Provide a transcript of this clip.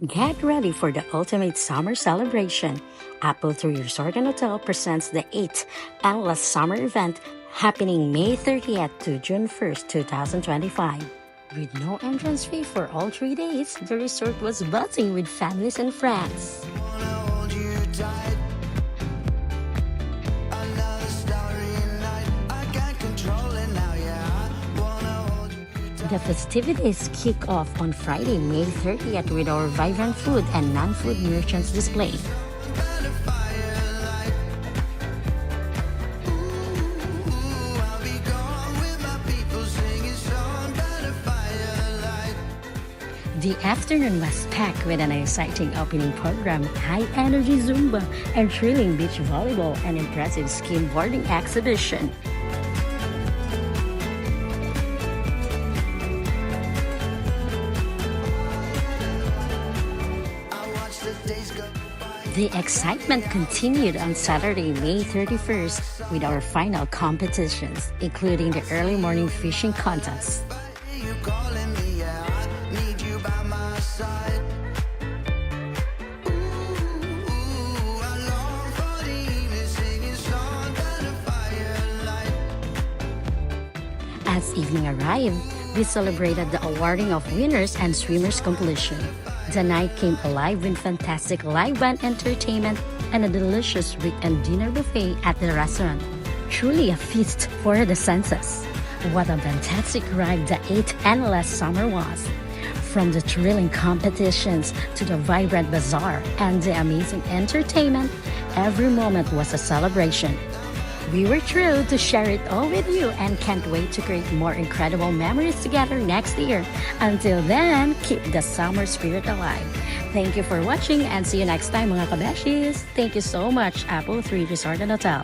Get ready for the ultimate summer celebration. Apple Tree Resort and Hotel presents the 8th Endless Summer event happening May 30th to June 1st, 2025. With no entrance fee for all 3 days, the resort was buzzing with families and friends. The festivities kick off on Friday, May 30th with our vibrant food and non-food merchants display. The afternoon was packed with an exciting opening program, high-energy Zumba, and thrilling beach volleyball and impressive skimboarding exhibition. The excitement continued on Saturday, May 31st with our final competitions, including the early morning fishing contest. As evening arrived, we celebrated the awarding of winners and swimmers completion. The night came alive with fantastic live band entertainment and a delicious weekend dinner buffet at the restaurant. Truly a feast for the senses. What a fantastic ride the 8th Endless Summer was. From the thrilling competitions to the vibrant bazaar and the amazing entertainment, every moment was a celebration. We were thrilled to share it all with you and can't wait to create more incredible memories together next year. Until then, keep the summer spirit alive. Thank you for watching and see you next time mga kabeshis. Thank you so much, Apple Tree Resort and Hotel.